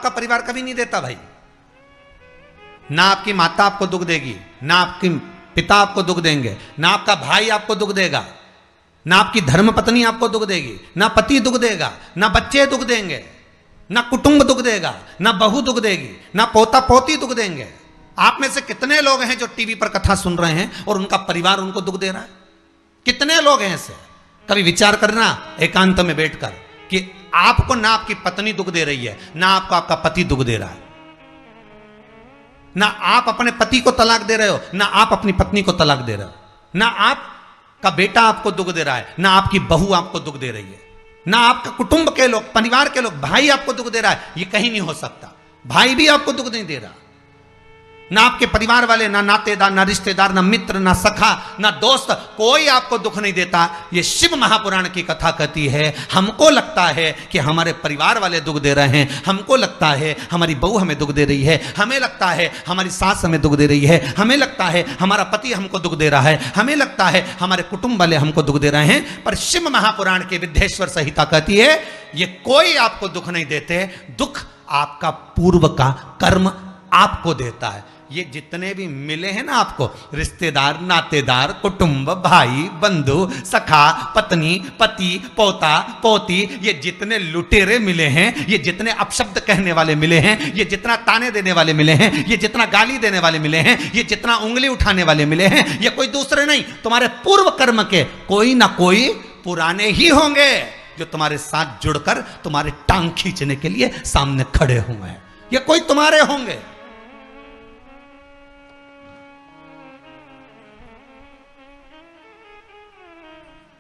आपका परिवार कभी नहीं देता भाई। ना आपकी माता आपको दुख देगी, ना आपके पिता आपको दुख देंगे, ना आपका भाई आपको दुख देगा, ना आपकी धर्म पत्नी आपको दुख देगी, ना पति दुख देगा, ना बच्चे दुख देंगे, ना कुटुंब दुख देगा, ना बहू दुख देगी, ना पोता पोती दुख देंगे। आप में से कितने लोग हैं जो टीवी पर कथा सुन रहे हैं और उनका परिवार उनको दुख दे रहा है? कितने लोग हैं ऐसे? कभी विचार करना एकांत में बैठकर कि आपको ना आपकी पत्नी दुख दे रही है, ना आपको आपका पति दुख दे रहा है, ना आप अपने पति को तलाक दे रहे हो, ना आप अपनी पत्नी को तलाक दे रहे हो, ना आपका बेटा आपको दुख दे रहा है, ना आपकी बहू आपको दुख दे रही है, ना आपका कुटुंब के लोग, परिवार के लोग, भाई आपको दुख दे रहा है। ये कहीं नहीं हो सकता। भाई भी आपको दुख नहीं दे रहा, ना आपके परिवार वाले, ना नातेदार, ना रिश्तेदार, ना मित्र, ना सखा, ना दोस्त, कोई आपको दुख नहीं देता। ये शिव महापुराण की कथा कहती है हमको लगता है कि हमारे परिवार वाले दुख दे रहे हैं, हमको लगता है हमारी बहू हमें दुख दे रही है, हमें लगता है हमारी सास हमें दुख दे रही है, हमें लगता है हमारा पति हमको दुख दे रहा है, हमें लगता है हमारे कुटुंब वाले हमको दुख दे रहे हैं। पर शिव महापुराण की विद्येश्वर संहिता कहती है ये कोई आपको दुख नहीं देते, दुख आपका पूर्व का कर्म आपको देता है। ये जितने भी मिले हैं ना आपको, रिश्तेदार, नातेदार, कुटुंब, भाई, बंधु, सखा, पत्नी, पति, पोता, पोती, ये जितने लुटेरे मिले हैं, ये जितने अपशब्द कहने वाले मिले हैं, ये जितना ताने देने वाले मिले हैं, ये जितना गाली देने वाले मिले हैं, ये जितना उंगली उठाने वाले मिले हैं, ये कोई दूसरे नहीं, तुम्हारे पूर्व कर्म के कोई ना कोई पुराने ही होंगे जो तुम्हारे साथ जुड़कर तुम्हारे टांग खींचने के लिए सामने खड़े हुए हैं। ये कोई तुम्हारे होंगे।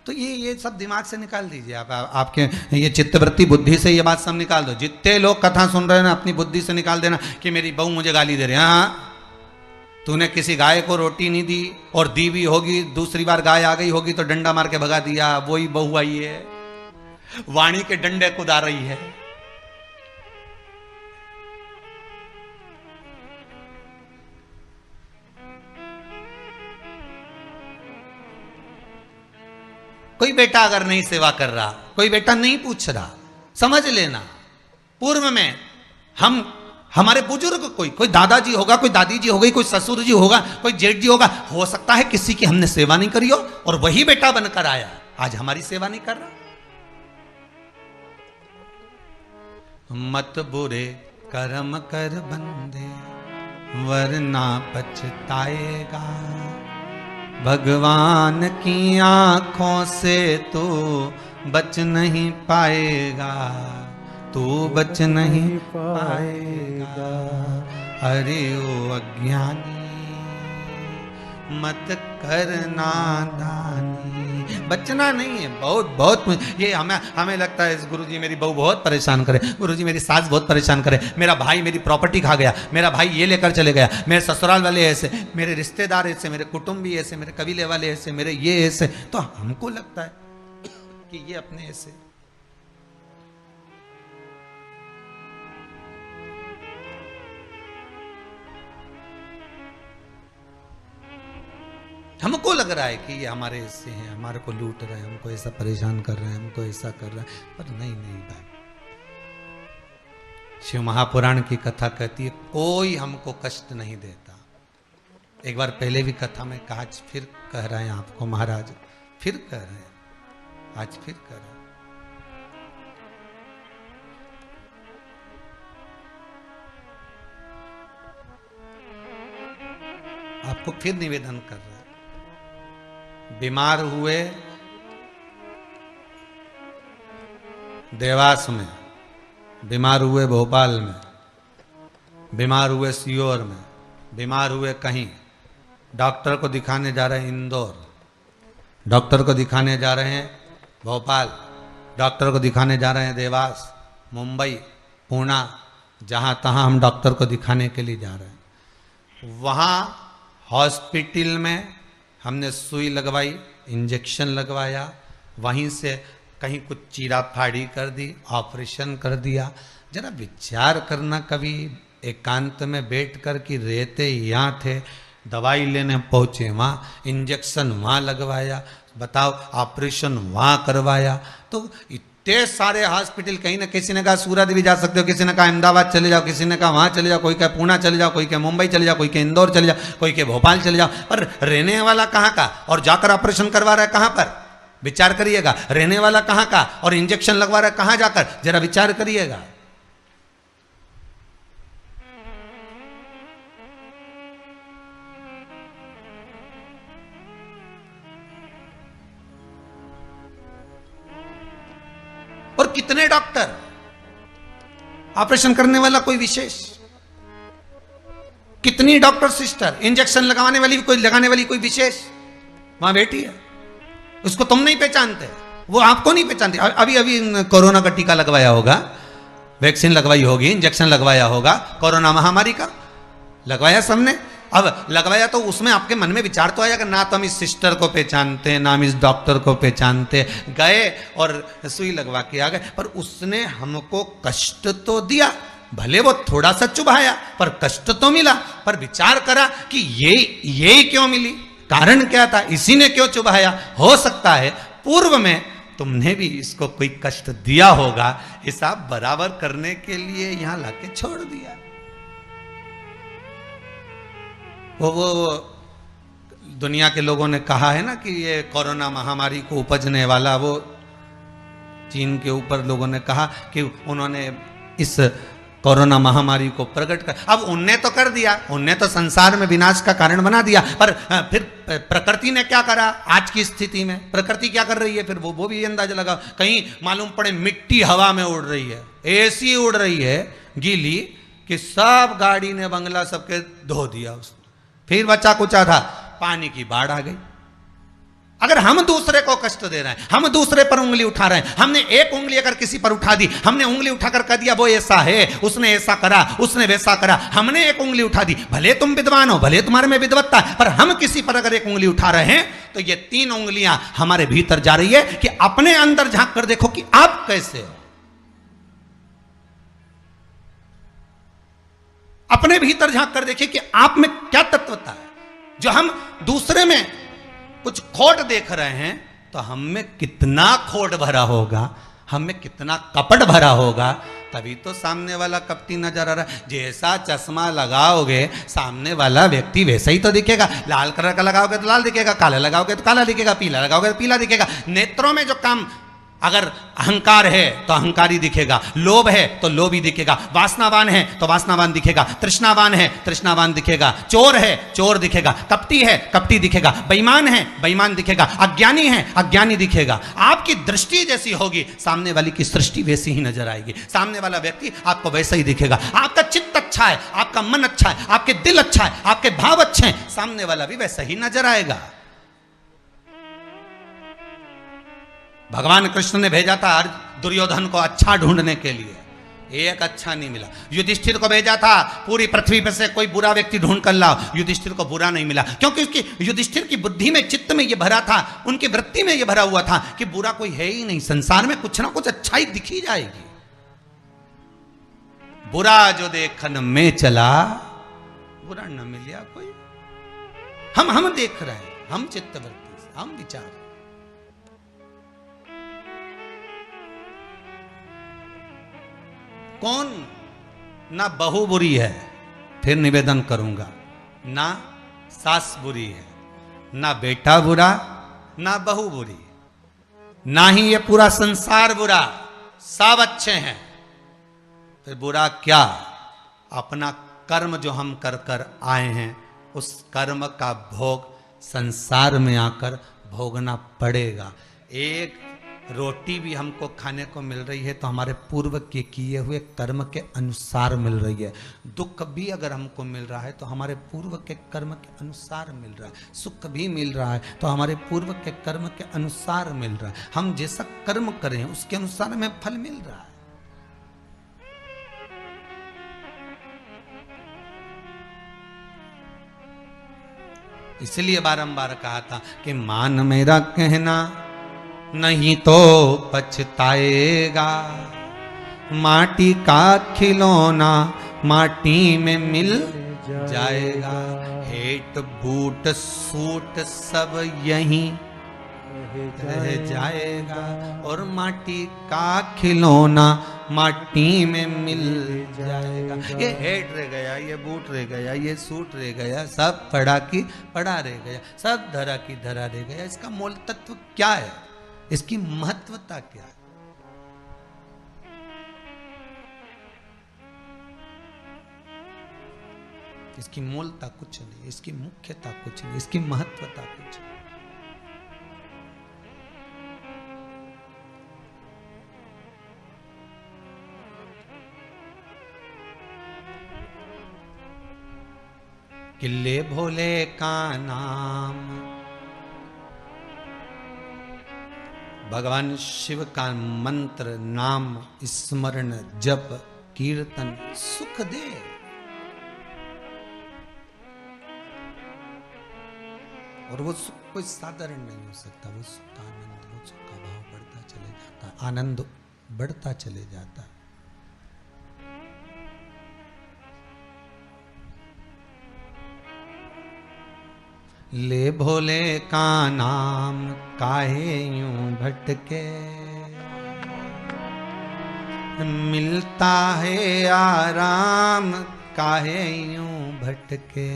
तो ये सब दिमाग से निकाल दीजिए आप आपके ये चित्तवृत्ति बुद्धि से ये बात सब निकाल दो। जितने लोग कथा सुन रहे हैं ना, अपनी बुद्धि से निकाल देना कि मेरी बहू मुझे गाली दे रही है। हाँ, तूने किसी गाय को रोटी नहीं दी और दी भी होगी, दूसरी बार गाय आ गई होगी तो डंडा मार के भगा दिया, वही बहू आई है, वाणी के डंडे कुदा रही है। कोई बेटा अगर नहीं सेवा कर रहा, कोई बेटा नहीं पूछ रहा, समझ लेना पूर्व में हमारे बुजुर्ग, कोई दादाजी होगा, कोई दादी जी हो गई, कोई ससुर जी होगा, कोई जेठ जी होगा, हो सकता है किसी की हमने सेवा नहीं करी हो और वही बेटा बनकर आया, आज हमारी सेवा नहीं कर रहा। मत बुरे कर्म कर बंदे वरना पछताएगा, भगवान की आंखों से तू बच नहीं पाएगा, तू बच नहीं पाएगा। अरे ओ अज्ञानी मत करना दानी। बचना नहीं है, बहुत ये हमें लगता है गुरुजी मेरी बहू बहुत परेशान करे, गुरुजी मेरी सास बहुत परेशान करे, मेरा भाई मेरी प्रॉपर्टी खा गया, मेरा भाई ये लेकर चले गया, मेरे ससुराल वाले ऐसे, मेरे रिश्तेदार ऐसे, मेरे कुटुंबी ऐसे, मेरे कबीले वाले ऐसे, मेरे ये ऐसे। तो हमको लगता है कि ये अपने ऐसे। हमको लग रहा है कि ये हमारे ऐसे हैं, हमारे को लूट रहे हैं, हमको ऐसा परेशान कर रहे हैं, हमको ऐसा कर रहे हैं, पर नहीं भाई। शिव महापुराण की कथा कहती है कोई हमको कष्ट नहीं देता। एक बार पहले भी कथा में कहा, आज फिर कह रहे हैं आपको महाराज, फिर कह रहे हैं, आज फिर कह रहे हैं। आपको फिर निवेदन कर रहे हैं, बीमार हुए देवास में, बीमार हुए भोपाल में, बीमार हुए सीहोर में, बीमार हुए कहीं, डॉक्टर को दिखाने जा रहे हैं इंदौर, डॉक्टर को दिखाने जा रहे हैं भोपाल, डॉक्टर को दिखाने जा रहे हैं देवास, मुंबई, पुणे, जहाँ तहाँ हम डॉक्टर को दिखाने के लिए जा रहे हैं। वहाँ हॉस्पिटल में हमने सुई लगवाई, इंजेक्शन लगवाया, वहीं से कहीं कुछ चीरा फाड़ी कर दी, ऑपरेशन कर दिया। जरा विचार करना कभी एकांत में बैठ कर कि रहते यहाँ थे, दवाई लेने पहुँचे वहाँ, इंजेक्शन वहाँ लगवाया, बताओ ऑपरेशन वहाँ करवाया। तो इतने सारे हॉस्पिटल, कहीं ना किसी ने कहा सूरत भी जा सकते हो, किसी ने कहा अहमदाबाद चले जाओ, किसी ने कहा वहां चले जाओ, कोई कहा पूना चले जाओ, कोई कहा मुंबई चले जाओ, कोई के इंदौर चले जाओ, कोई के भोपाल चले जाओ, पर रहने वाला कहाँ का और जाकर ऑपरेशन करवा रहा है कहाँ पर? विचार करिएगा। रहने वाला कहाँ का और इंजेक्शन लगवा रहा है कहाँ जाकर? जरा विचार करिएगा। और कितने डॉक्टर, ऑपरेशन करने वाला कोई विशेष, कितनी डॉक्टर सिस्टर, इंजेक्शन लगाने वाली कोई, लगाने वाली कोई विशेष वहां बैठी है, उसको तुम नहीं पहचानते, वो आपको नहीं पहचानते। अभी अभी कोरोना का टीका लगवाया होगा, वैक्सीन लगवाई होगी, इंजेक्शन लगवाया होगा, कोरोना महामारी का लगवाया सबने। अब लगवाया तो उसमें आपके मन में विचार तो आएगा, ना तो हम इस सिस्टर को पहचानते, ना हम इस डॉक्टर को पहचानते, गए और सुई लगवा के आ गए, पर उसने हमको कष्ट तो दिया, भले वो थोड़ा सा चुभाया पर कष्ट तो मिला। पर विचार करा कि ये क्यों मिली, कारण क्या था, इसी ने क्यों चुभाया? हो सकता है पूर्व में तुमने भी इसको कोई कष्ट दिया होगा, हिसाब बराबर करने के लिए यहां लाके छोड़ दिया। वो दुनिया के लोगों ने कहा है ना कि ये कोरोना महामारी को उपजने वाला, वो चीन के ऊपर लोगों ने कहा कि उन्होंने इस कोरोना महामारी को प्रकट कर, अब उनने तो कर दिया, उनने तो संसार में विनाश का कारण बना दिया, पर फिर प्रकृति ने क्या करा? आज की स्थिति में प्रकृति क्या कर रही है फिर वो भी अंदाजा लगा। कहीं मालूम पड़े मिट्टी हवा में उड़ रही है, ऐसी उड़ रही है गीली कि सब गाड़ी ने बंगला सबके धो दिया उसने। फिर बचा कुचा था, पानी की बाढ़ आ गई। अगर हम दूसरे को कष्ट दे रहे हैं, हम दूसरे पर उंगली उठा रहे हैं, हमने एक उंगली अगर किसी पर उठा दी, हमने उंगली उठाकर कह दिया वो ऐसा है, उसने ऐसा करा, उसने वैसा करा, हमने एक उंगली उठा दी, भले तुम विद्वान हो, भले तुम्हारे में विद्वत्ता है, पर हम किसी पर अगर एक उंगली उठा रहे हैं तो ये 3 उंगलियां हमारे भीतर जा रही है कि अपने अंदर झांक कर देखो कि आप कैसे हो, अपने भीतर झांक कर देखिए कि आप में क्या तत्वता है। जो हम दूसरे में कुछ खोट देख रहे हैं तो हम में कितना खोट भरा होगा, हम में कितना कपट भरा होगा, तभी तो सामने वाला कपटी नजर आ रहा है। जैसा चश्मा लगाओगे सामने वाला व्यक्ति वैसा ही तो दिखेगा। लाल कलर का लगाओगे तो लाल दिखेगा, काला लगाओगे तो काला दिखेगा, पीला लगाओगे तो पीला दिखेगा। नेत्रों में जो काम, अगर अहंकार है तो अहंकारी दिखेगा, लोभ है तो लोभी दिखेगा, वासनावान है तो वासनावान दिखेगा, तृष्णावान है तृष्णावान दिखेगा, चोर है चोर दिखेगा, कपटी है कपटी दिखेगा, बेईमान है बेईमान दिखेगा, अज्ञानी है अज्ञानी दिखेगा। आपकी दृष्टि जैसी होगी सामने वाली की सृष्टि वैसी ही नजर आएगी, सामने वाला व्यक्ति आपको वैसा ही दिखेगा। आपका चित्त अच्छा है, आपका मन अच्छा है, आपके दिल अच्छा है, आपके भाव अच्छे हैं, सामने वाला भी वैसा ही नजर आएगा। भगवान कृष्ण ने भेजा था दुर्योधन को अच्छा ढूंढने के लिए, एक अच्छा नहीं मिला। युधिष्ठिर को भेजा था पूरी पृथ्वी पर से कोई बुरा व्यक्ति ढूंढ कर लाओ, युधिष्ठिर को बुरा नहीं मिला, क्योंकि उसकी युधिष्ठिर की बुद्धि में, चित्त में ये भरा था, उनकी वृत्ति में ये भरा हुआ था कि बुरा कोई है ही नहीं, संसार में कुछ ना कुछ अच्छाई दिखी जाएगी। बुरा जो देखन में चला बुरा न मिलिया कोई। हम देख रहे हैं, हम चित्तवृत्ति से, हम विचार। कौन ना बहू बुरी है, फिर निवेदन करूंगा, ना सास बुरी है, ना बेटा बुरा, ना बहू बुरी, ना ही ये पूरा संसार बुरा, सब अच्छे हैं। फिर बुरा क्या? अपना कर्म जो हम कर कर आए हैं, उस कर्म का भोग संसार में आकर भोगना पड़ेगा। एक रोटी भी हमको खाने को मिल रही है तो हमारे पूर्व के किए हुए कर्म के अनुसार मिल रही है। दुख भी अगर हमको मिल रहा है तो हमारे पूर्व के कर्म के अनुसार मिल रहा है। सुख भी मिल रहा है तो हमारे पूर्व के कर्म के अनुसार मिल रहा है। हम जैसा कर्म करें उसके अनुसार हमें फल मिल रहा है। इसलिए बारंबार कहा था कि मान मेरा कहना नहीं तो पछताएगा, माटी का खिलौना माटी में मिल जाएगा, हेट बूट सूट सब यहीं रह जाएगा, और माटी का खिलौना माटी में मिल जाएगा। ये हेड रह गया, ये बूट रह गया, ये सूट रह गया, सब पड़ा की पड़ा रह गया, सब धरा की धरा रह गया। इसका मूल तत्व क्या है? इसकी महत्वता क्या है? इसकी मूलता कुछ नहीं, इसकी मुख्यता कुछ नहीं, इसकी महत्वता कुछ नहीं। किले भोले का नाम, भगवान शिव का मंत्र, नाम स्मरण जप कीर्तन सुख दे। और वो सुख कोई साधारण नहीं हो सकता। वो सुख का आनंद, वो सुख का भाव बढ़ता चले जाता, आनंद बढ़ता चले जाता। ले भोले का नाम काहे यूं भटके, मिलता है आराम काहे यूं भटके।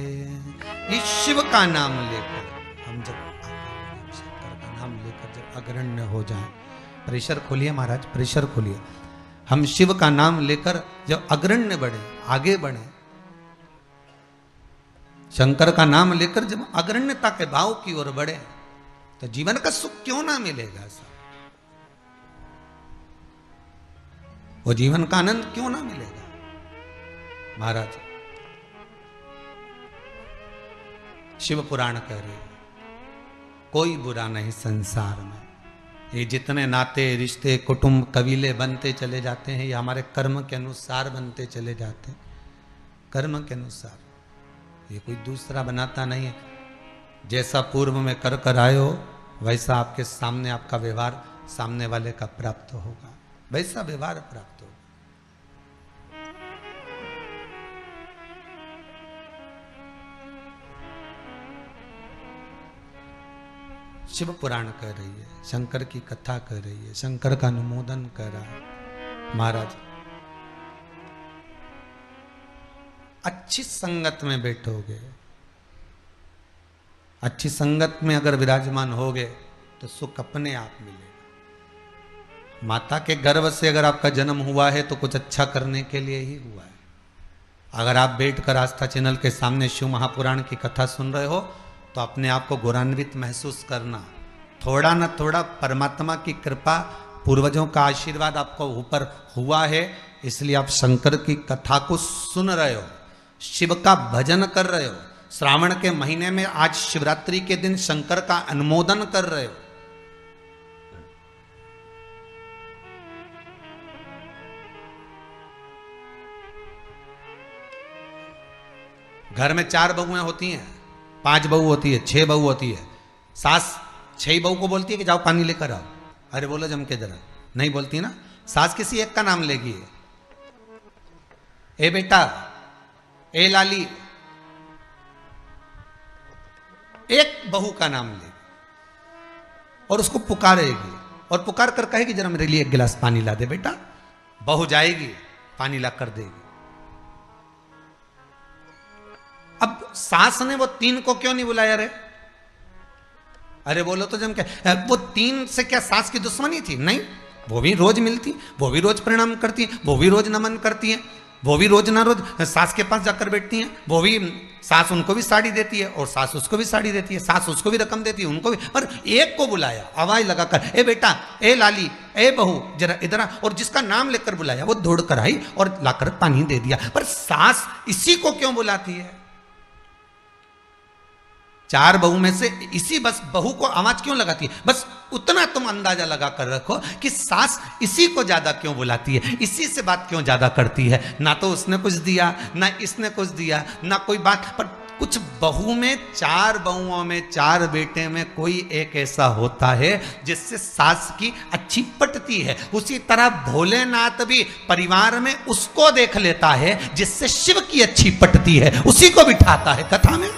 इस शिव का नाम लेकर हम जब शंकर का नाम लेकर जब अग्रण्य हो जाएं, प्रेशर खोलिए महाराज, प्रेशर खोलिए। हम शिव का नाम लेकर जब अग्रण्य बढ़े, आगे बढ़े, शंकर का नाम लेकर जब अग्रण्यता के भाव की ओर बढ़े, तो जीवन का सुख क्यों ना मिलेगा साहब? वो जीवन का आनंद क्यों ना मिलेगा महाराज? शिव पुराण कह रहे हैं, कोई बुरा नहीं संसार में। ये जितने नाते रिश्ते कुटुंब कबीले बनते चले जाते हैं, ये हमारे कर्म के अनुसार बनते चले जाते हैं। कर्म के अनुसार, ये कोई दूसरा बनाता नहीं है। जैसा पूर्व में कर कर आए हो, वैसा आपके सामने आपका व्यवहार सामने वाले का प्राप्त होगा, वैसा व्यवहार प्राप्त होगा। शिव पुराण कह रही है, शंकर की कथा कह रही है, शंकर का अनुमोदन कर रहा है महाराज। अच्छी संगत में बैठोगे, अच्छी संगत में अगर विराजमान होगे तो सुख अपने आप मिलेगा। माता के गर्भ से अगर आपका जन्म हुआ है तो कुछ अच्छा करने के लिए ही हुआ है। अगर आप बैठकर आस्था चैनल के सामने शिव महापुराण की कथा सुन रहे हो तो अपने आप को गौरवान्वित महसूस करना। थोड़ा न थोड़ा परमात्मा की कृपा, पूर्वजों का आशीर्वाद आपको ऊपर हुआ है, इसलिए आप शंकर की कथा को सुन रहे हो, शिव का भजन कर रहे हो। श्रावण के महीने में आज शिवरात्रि के दिन शंकर का अनुमोदन कर रहे हो। घर में 4 बहुएं होती हैं, 5 बहू होती है, 6 बहू होती है। सास 6 बहू को बोलती है कि जाओ पानी लेकर आओ, अरे बोलो जम के जरा, नहीं बोलती ना। सास किसी एक का नाम लेगी, ए बेटा, ए लाली, एक बहू का नाम लेगी और उसको पुकारेगी और पुकार कर कहेगी जरा मेरे लिए 1 गिलास पानी ला दे बेटा। बहू जाएगी, पानी ला कर देगी। अब सास ने वो 3 को क्यों नहीं बुलाया रे? अरे बोलो तो जम क्या, वो 3 से क्या सास की दुश्मनी थी? नहीं, वो भी रोज मिलती, वो भी रोज प्रणाम करती है, वो भी रोज नमन करती है, वो भी रोज ना रोज सास के पास जाकर बैठती हैं। वो भी, सास उनको भी साड़ी देती है और सास उसको भी साड़ी देती है, सास उसको भी रकम देती है, उनको भी। पर एक को बुलाया आवाज लगाकर, ए बेटा, ए लाली, ए बहू, जरा इधर आ। और जिसका नाम लेकर बुलाया वो दौड़ कर आई और लाकर पानी दे दिया। पर सास इसी को क्यों बुलाती है? 4 बहू में से इसी बस बहू को आवाज क्यों लगाती है? बस उतना तुम अंदाजा लगा कर रखो कि सास इसी को ज्यादा क्यों बुलाती है, इसी से बात क्यों ज्यादा करती है। ना तो उसने कुछ दिया, ना इसने कुछ दिया, ना कोई बात। पर कुछ बहू में, 4 बहुओं में, 4 बेटे में कोई एक ऐसा होता है जिससे सास की अच्छी पटती है। उसी तरह भोलेनाथ भी परिवार में उसको देख लेता है जिससे शिव की अच्छी पटती है, उसी को बिठाता है कथा में।